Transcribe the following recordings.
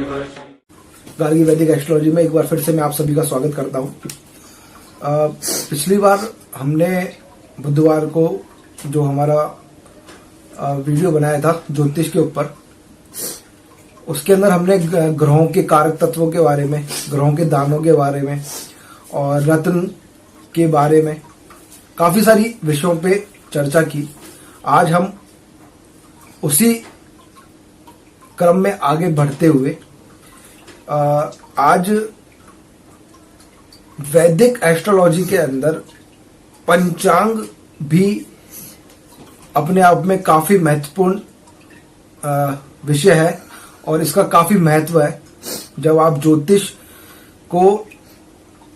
गार्गी वैदिक एस्ट्रोलॉजी में एक बार फिर से मैं आप सभी का स्वागत करता हूं। पिछली बार हमने बुधवार को जो हमारा वीडियो बनाया था ज्योतिष के ऊपर, उसके अंदर हमने ग्रहों के कारक तत्वों के बारे में, ग्रहों के दानों के बारे में और रत्न के बारे में काफी सारी विषयों पे चर्चा की। आज हम उसी क्रम में आगे बढ़ते हुए आज वैदिक एस्ट्रोलॉजी के अंदर पंचांग भी अपने आप में काफी महत्वपूर्ण विषय है और इसका काफी महत्व है। जब आप ज्योतिष को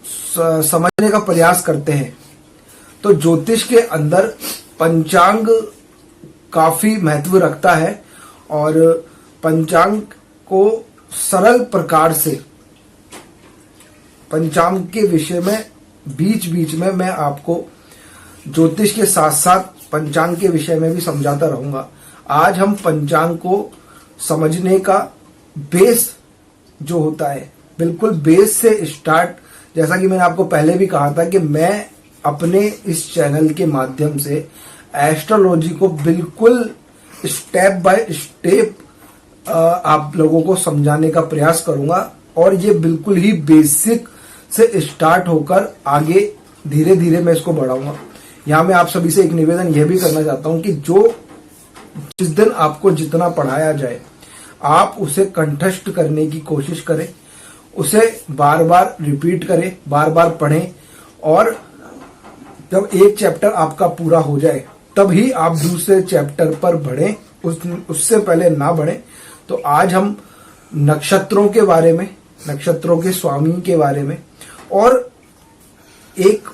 समझने का प्रयास करते हैं तो ज्योतिष के अंदर पंचांग काफी महत्व रखता है और पंचांग को सरल प्रकार से, पंचांग के विषय में बीच बीच में मैं आपको ज्योतिष के साथ साथ पंचांग के विषय में भी समझाता रहूंगा। आज हम पंचांग को समझने का बेस जो होता है, बिल्कुल बेस से स्टार्ट, जैसा कि मैंने आपको पहले भी कहा था कि मैं अपने इस चैनल के माध्यम से एस्ट्रोलॉजी को बिल्कुल स्टेप बाय स्टेप आप लोगों को समझाने का प्रयास करूंगा और ये बिल्कुल ही बेसिक से स्टार्ट होकर आगे धीरे धीरे मैं इसको बढ़ाऊंगा। यहाँ मैं आप सभी से एक निवेदन यह भी करना चाहता हूं कि जिस दिन आपको जितना पढ़ाया जाए आप उसे कंठस्थ करने की कोशिश करें, उसे बार बार रिपीट करें, बार बार पढ़ें और जब एक चैप्टर आपका पूरा हो जाए तभी आप दूसरे चैप्टर पर बढ़ें, उससे पहले ना बढ़ें। तो आज हम नक्षत्रों के बारे में, नक्षत्रों के स्वामी के बारे में और एक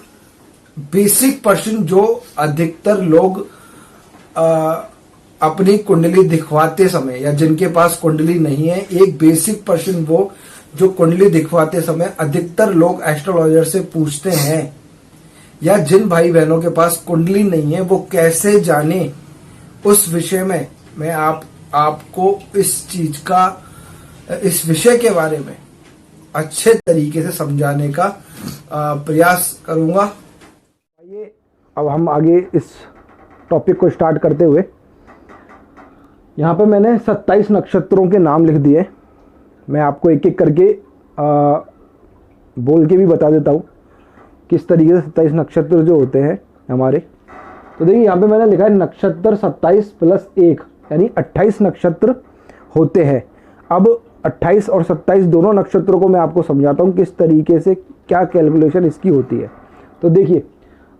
बेसिक प्रश्न जो अधिकतर लोग अपनी कुंडली दिखवाते समय या जिनके पास कुंडली नहीं है, एक बेसिक प्रश्न वो जो कुंडली दिखवाते समय अधिकतर लोग एस्ट्रोलॉजर से पूछते हैं, या जिन भाई बहनों के पास कुंडली नहीं है वो कैसे जाने, उस विषय में मैं आपको इस चीज का, इस विषय के बारे में अच्छे तरीके से समझाने का प्रयास करूंगा। आइए अब हम आगे इस टॉपिक को स्टार्ट करते हुए, यहाँ पे मैंने 27 नक्षत्रों के नाम लिख दिए। मैं आपको एक एक करके बोल के भी बता देता हूँ किस तरीके से 27 नक्षत्र जो होते हैं हमारे। तो देखिए यहाँ पे मैंने लिखा है नक्षत्र 27 + 1 यानी 28 नक्षत्र होते हैं। अब 28 और 27 दोनों नक्षत्रों को मैं आपको समझाता हूँ किस तरीके से, क्या कैलकुलेशन इसकी होती है। तो देखिए,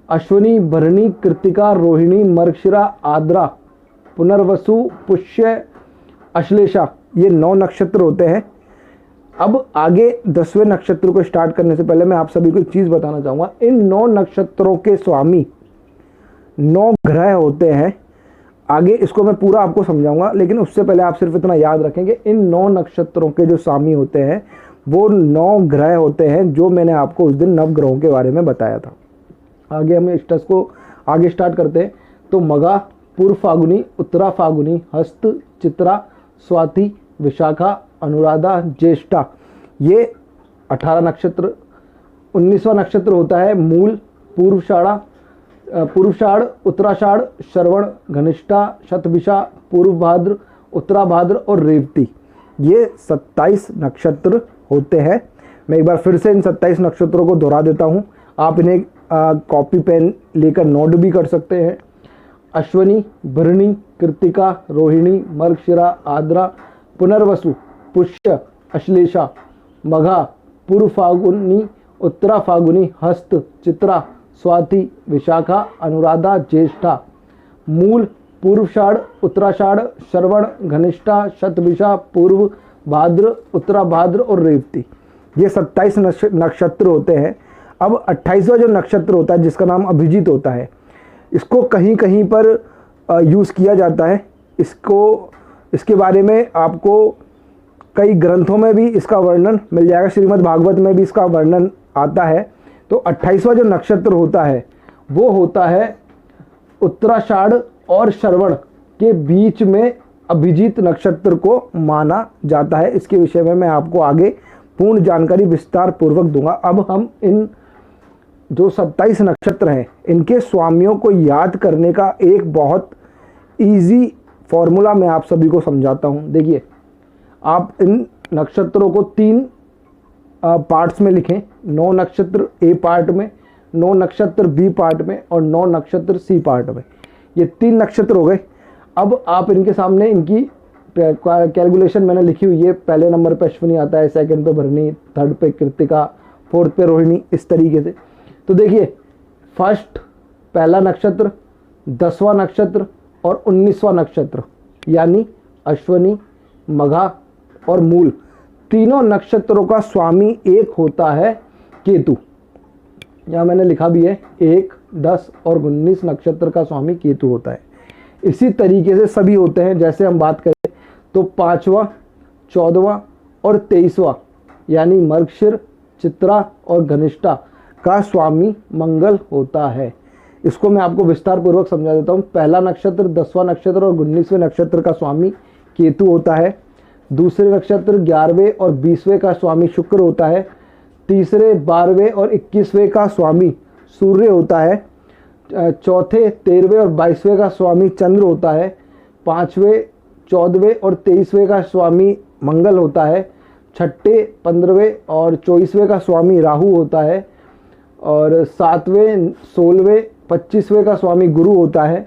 अश्विनी, भरणी, कृतिका, रोहिणी, मृगशिरा, आद्रा, पुनर्वसु, पुष्य, अश्लेषा, ये 9 नक्षत्र होते हैं। अब आगे 10वें नक्षत्र को स्टार्ट करने से पहले मैं आप सभी को एक चीज बताना चाहूंगा। इन 9 नक्षत्रों के स्वामी 9 ग्रह होते हैं। आगे इसको मैं पूरा आपको समझाऊंगा, लेकिन उससे पहले आप सिर्फ इतना याद रखें कि इन 9 नक्षत्रों के जो स्वामी होते हैं वो 9 ग्रह होते हैं जो मैंने आपको उस दिन नवग्रहों के बारे में बताया था। आगे हम इस टेस्ट को आगे स्टार्ट करते हैं। तो मघा, पूर्व फागुनी, उत्तरा फागुनी, हस्त, चित्रा, स्वाति, विशाखा, अनुराधा, ज्येष्ठा, ये 18 नक्षत्र। 19वां नक्षत्र होता है मूल, पूर्वाषाढ़, उत्तराषाढ़, श्रवण, घनिष्ठा, शतभिषा, पूर्व भाद्र, उत्तरा भाद्र और रेवती। ये 27 नक्षत्र होते हैं। मैं एक बार फिर से इन 27 नक्षत्रों को दोहरा देता हूँ, आप इन्हें कॉपी पेन लेकर नोट भी कर सकते हैं। अश्विनी, भरणी, कृतिका, रोहिणी, मृगशिरा, आद्रा, पुनर्वसु, पुष्य, अश्लेषा, मघा, पूर्व फागुनी, उत्तरा फागुनी, हस्त, चित्रा, स्वाति, विशाखा, अनुराधा, ज्येष्ठा, मूल, पूर्वाषाढ़, उत्तराषाढ़, श्रवण, घनिष्ठा, शतभिषा, पूर्व भाद्र, उत्तरा भाद्र और रेवती। ये 27 नक्षत्र होते हैं। अब 28वां जो नक्षत्र होता है जिसका नाम अभिजीत होता है, इसको कहीं कहीं पर यूज़ किया जाता है। इसके बारे में आपको कई ग्रंथों में भी इसका वर्णन मिल जाएगा, श्रीमद् भागवत में भी इसका वर्णन आता है। तो 28वां जो नक्षत्र होता है वो होता है उत्तराषाढ़ और श्रवण के बीच में अभिजीत नक्षत्र को माना जाता है। इसके विषय में मैं आपको आगे पूर्ण जानकारी विस्तार पूर्वक दूंगा। अब हम इन जो 27 नक्षत्र हैं इनके स्वामियों को याद करने का एक बहुत इजी फॉर्मूला मैं आप सभी को समझाता हूं। देखिए, आप इन नक्षत्रों को 3 पार्ट्स में लिखें। 9 नक्षत्र ए पार्ट में, 9 नक्षत्र बी पार्ट में और 9 नक्षत्र सी पार्ट में। ये 3 नक्षत्र हो गए। अब आप इनके सामने इनकी कैलकुलेशन मैंने लिखी हुई है। पहले नंबर पे अश्विनी आता है, सेकंड पे भरणी, थर्ड पे कृतिका, फोर्थ पे रोहिणी, इस तरीके से। तो देखिए, फर्स्ट पहला नक्षत्र, 10वां नक्षत्र और 19वां नक्षत्र यानी अश्विनी, मघा और मूल, तीनों नक्षत्रों का स्वामी एक होता है केतु। यहाँ मैंने लिखा भी है 1, 10 और 19 नक्षत्र का स्वामी केतु होता है। इसी तरीके से सभी होते हैं। जैसे हम बात करें तो 5वां, 14वां और 23वां यानी मर्गशीर, चित्रा और घनिष्ठा का स्वामी मंगल होता है। इसको मैं आपको विस्तार पूर्वक समझा देता हूँ। पहला नक्षत्र, 10वां नक्षत्र और 19वें नक्षत्र का स्वामी केतु होता है। दूसरे नक्षत्र 11वें और 20वें का स्वामी शुक्र होता है। तीसरे 12वें और 21वें का स्वामी सूर्य होता है। चौथे 13वें और 22वें का स्वामी चंद्र होता है। 5वें 14वें और 23वें का स्वामी मंगल होता है। छठे 15वें और 24वें का स्वामी राहु होता है। और 7वें 16वें 25वें का स्वामी गुरु होता है।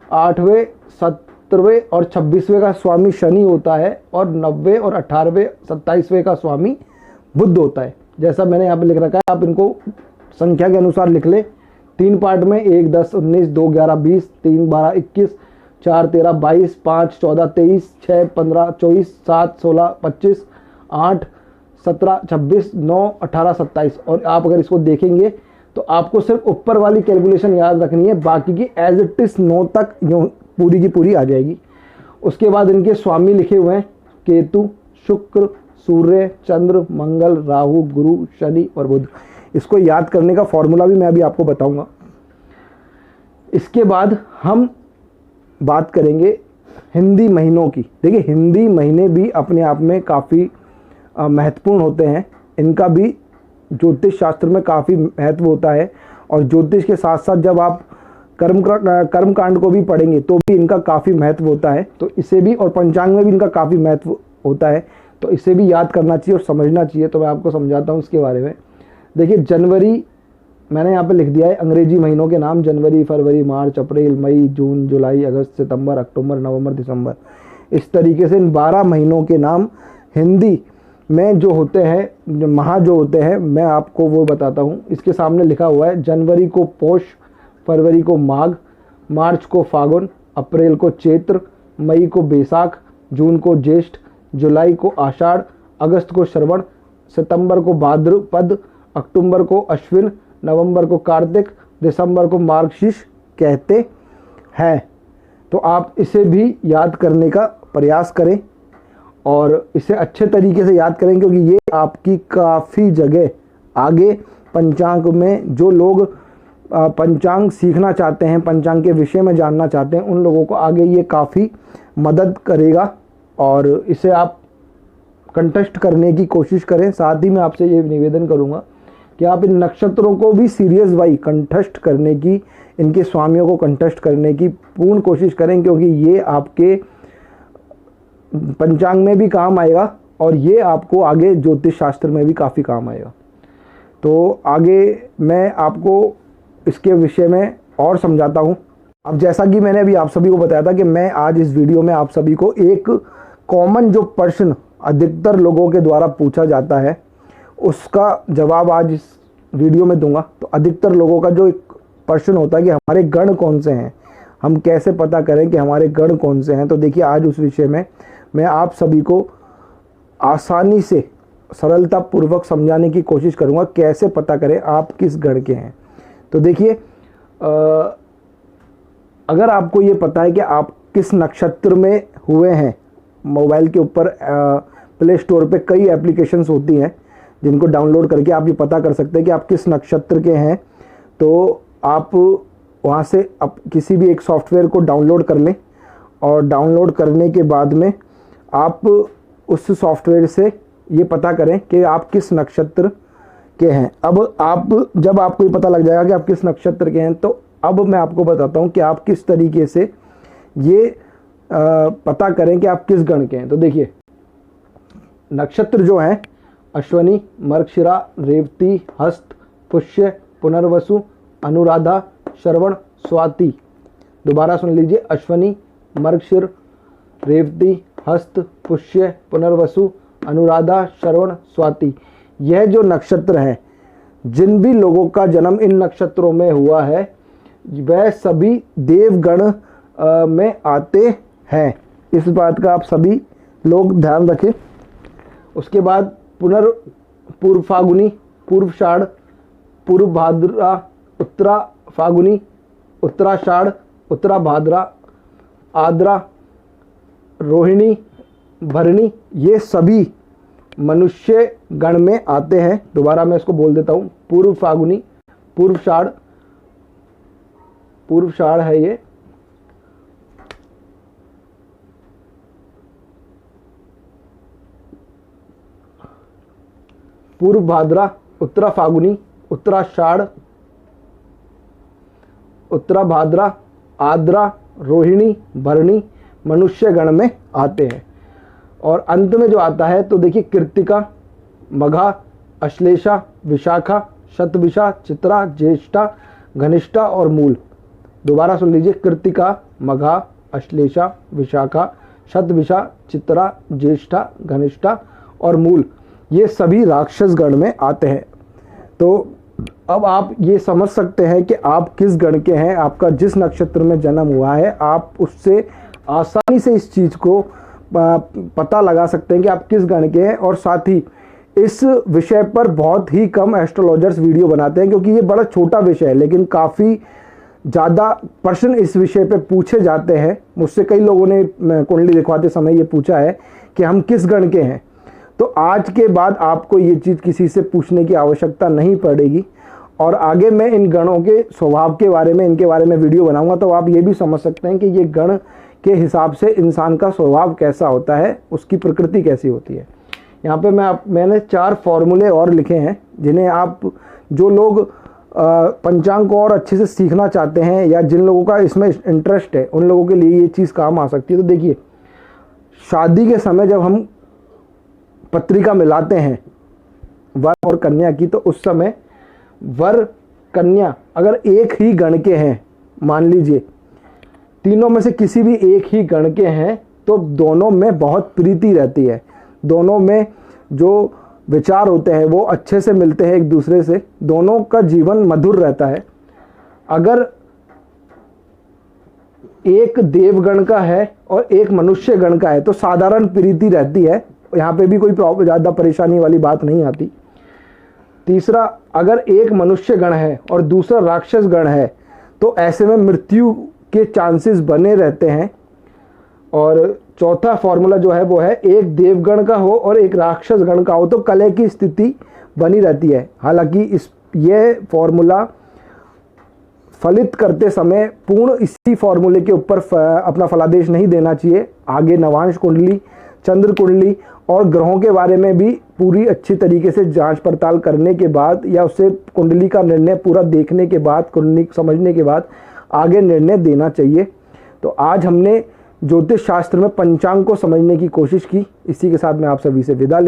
8वें 17वें और 26वें का स्वामी शनि होता है। और 90वें और 18वें 27वें का स्वामी बुध होता है। जैसा मैंने यहाँ पे लिख रखा है, आप इनको संख्या के अनुसार लिख ले। 3 पार्ट में 1, 10, 19, 2, 11, 20, 3, 12, 21, 4, 13, 22, 5, 14, 23, 6, 15, 24, 7, 16, 25, 8, 17, 26, 9, 18, 27। और आप अगर इसको देखेंगे तो आपको सिर्फ ऊपर वाली कैलकुलेशन याद रखनी है, बाकी की एज इट इज 9 तक यूँ पूरी की पूरी आ जाएगी। उसके बाद इनके स्वामी लिखे हुए हैं केतु, शुक्र, सूर्य, चंद्र, मंगल, राहु, गुरु, शनि और बुध। इसको याद करने का फॉर्मूला भी मैं अभी आपको बताऊंगा। इसके बाद हम बात करेंगे हिंदी महीनों की। देखिए, हिंदी महीने भी अपने आप में काफ़ी महत्वपूर्ण होते हैं। इनका भी ज्योतिष शास्त्र में काफ़ी महत्व होता है। और ज्योतिष के साथ साथ जब आप कर्म कांड को भी पढ़ेंगे तो भी इनका काफ़ी महत्व होता है। तो इसे भी, और पंचांग में भी इनका काफ़ी महत्व होता है, तो इसे भी याद करना चाहिए और समझना चाहिए। तो मैं आपको समझाता हूँ इसके बारे में। देखिए, जनवरी मैंने यहाँ पे लिख दिया है अंग्रेजी महीनों के नाम: जनवरी, फरवरी, मार्च, अप्रैल, मई, जून, जुलाई, अगस्त, सितंबर, अक्टूबर, नवंबर, दिसंबर। इस तरीके से इन 12 महीनों के नाम हिंदी में जो होते हैं, माह जो होते हैं, मैं आपको वो बताता हूँ। इसके सामने लिखा हुआ है: जनवरी को पौष, फरवरी को माघ, मार्च को फागुन, अप्रैल को चैत्र, मई को बैसाख, जून को ज्येष्ठ, जुलाई को आषाढ़, अगस्त को श्रवण, सितंबर को भाद्रपद, अक्टूबर को अश्विन, नवंबर को कार्तिक, दिसंबर को मार्गशीर्ष कहते हैं। तो आप इसे भी याद करने का प्रयास करें और इसे अच्छे तरीके से याद करें, क्योंकि ये आपकी काफ़ी जगह आगे पंचांग में, जो लोग पंचांग सीखना चाहते हैं, पंचांग के विषय में जानना चाहते हैं, उन लोगों को आगे ये काफ़ी मदद करेगा। और इसे आप कंटेस्ट करने की कोशिश करें। साथ ही मैं आपसे ये निवेदन करूंगा कि आप इन नक्षत्रों को भी सीरियस वाई कंटेस्ट करने की, इनके स्वामियों को कंटेस्ट करने की पूर्ण कोशिश करें, क्योंकि ये आपके पंचांग में भी काम आएगा और ये आपको आगे ज्योतिष शास्त्र में भी काफ़ी काम आएगा। तो आगे मैं आपको इसके विषय में और समझाता हूँ। अब जैसा कि मैंने अभी आप सभी को बताया था कि मैं आज इस वीडियो में आप सभी को एक कॉमन जो प्रश्न अधिकतर लोगों के द्वारा पूछा जाता है उसका जवाब आज इस वीडियो में दूंगा। तो अधिकतर लोगों का जो एक प्रश्न होता है कि हमारे गण कौन से हैं, हम कैसे पता करें कि हमारे गण कौन से हैं। तो देखिए, आज उस विषय में मैं आप सभी को आसानी से सरलता पूर्वक समझाने की कोशिश करूंगा, कैसे पता करें आप किस गण के हैं। तो देखिए, अगर आपको ये पता है कि आप किस नक्षत्र में हुए हैं, मोबाइल के ऊपर प्ले स्टोर पे कई एप्लीकेशंस होती हैं जिनको डाउनलोड करके आप ये पता कर सकते हैं कि आप किस नक्षत्र के हैं। तो आप वहाँ से किसी भी एक सॉफ्टवेयर को डाउनलोड कर लें और डाउनलोड करने के बाद में आप उस सॉफ्टवेयर से ये पता करें कि आप किस नक्षत्र के हैं। अब जब आपको ये पता लग जाएगा कि आप किस नक्षत्र के हैं, तो अब मैं आपको बताता हूँ कि आप किस तरीके से ये पता करें कि आप किस गण के हैं। तो देखिए, नक्षत्र जो हैं अश्वनी, मृगशिरा, रेवती, हस्त, पुष्य, पुनर्वसु, अनुराधा, श्रवण, स्वाति। दोबारा सुन लीजिए, अश्वनी, मृगशिर, रेवती, हस्त, पुष्य, पुनर्वसु, अनुराधा, श्रवण, स्वाति। यह जो नक्षत्र हैं, जिन भी लोगों का जन्म इन नक्षत्रों में हुआ है वह सभी देवगण में आते हैं। इस बात का आप सभी लोग ध्यान रखें। उसके बाद पूर्व फागुनी, पूर्वाषाढ़, पूर्व भाद्रा, उत्तरा फागुनी, उत्तराषाढ़, उत्तरा भाद्रा, आद्रा, रोहिणी, भरणी, ये सभी मनुष्य गण में आते हैं। दोबारा मैं इसको बोल देता हूँ, पूर्व फागुनी, पूर्वाषाढ़ है ये, पूर्व भाद्रा, उत्तरा फागुनी, उत्तराषाढ़, उत्तरा भाद्रा, आद्रा, रोहिणी, भरणी मनुष्य गण में आते हैं। और अंत में जो आता है तो देखिए, कृत्तिका, मघा, अश्लेषा, विशाखा, शतभिषा, चित्रा, ज्येष्ठा, घनिष्ठा और मूल। दोबारा सुन लीजिए, कृत्तिका, मघा, अश्लेषा, विशाखा, शतभिषा, चित्रा, ज्येष्ठा, घनिष्ठा और मूल, ये सभी राक्षस गण में आते हैं। तो अब आप ये समझ सकते हैं कि आप किस गण के हैं। आपका जिस नक्षत्र में जन्म हुआ है, आप उससे आसानी से इस चीज़ को पता लगा सकते हैं कि आप किस गण के हैं। और साथ ही इस विषय पर बहुत ही कम एस्ट्रोलॉजर्स वीडियो बनाते हैं, क्योंकि ये बड़ा छोटा विषय है, लेकिन काफ़ी ज़्यादा प्रश्न इस विषय पे पूछे जाते हैं। मुझसे कई लोगों ने कुंडली दिखवाते समय ये पूछा है कि हम किस गण के हैं। तो आज के बाद आपको ये चीज़ किसी से पूछने की आवश्यकता नहीं पड़ेगी। और आगे मैं इन गणों के स्वभाव के बारे में, इनके बारे में वीडियो बनाऊंगा, तो आप ये भी समझ सकते हैं कि ये गण के हिसाब से इंसान का स्वभाव कैसा होता है, उसकी प्रकृति कैसी होती है। यहाँ पे मैंने 4 फॉर्मूले और लिखे हैं, जिन्हें आप, जो लोग पंचांग को और अच्छे से सीखना चाहते हैं या जिन लोगों का इसमें इंटरेस्ट है, उन लोगों के लिए ये चीज़ काम आ सकती है। तो देखिए, शादी के समय जब हम पत्रिका मिलाते हैं वर और कन्या की, तो उस समय वर कन्या अगर एक ही गण के हैं, मान लीजिए तीनों में से किसी भी एक ही गण के हैं, तो दोनों में बहुत प्रीति रहती है, दोनों में जो विचार होते हैं वो अच्छे से मिलते हैं एक दूसरे से, दोनों का जीवन मधुर रहता है। अगर एक देवगण का है और एक मनुष्य गण का है तो साधारण प्रीति रहती है, यहाँ पे भी कोई ज़्यादा परेशानी वाली बात नहीं आती। तीसरा, अगर एक मनुष्य गण है और दूसरा राक्षस गण है तो ऐसे में मृत्यु के चांसेस बने रहते हैं। और चौथा फॉर्मूला जो है वो है, एक देवगण का हो और एक राक्षस गण का हो तो कलह की स्थिति बनी रहती है। हालांकि ये फॉर्मूला फलित करते समय पूर्ण इसी फॉर्मूले के ऊपर अपना फलादेश नहीं देना चाहिए। आगे नवांश कुंडली, चंद्र कुंडली और ग्रहों के बारे में भी पूरी अच्छी तरीके से जांच पड़ताल करने के बाद, या उससे कुंडली का निर्णय पूरा देखने के बाद, कुंडली समझने के बाद आगे निर्णय देना चाहिए। तो आज हमने ज्योतिष शास्त्र में पंचांग को समझने की कोशिश की। इसी के साथ मैं आप सभी से विदा लेता हूं।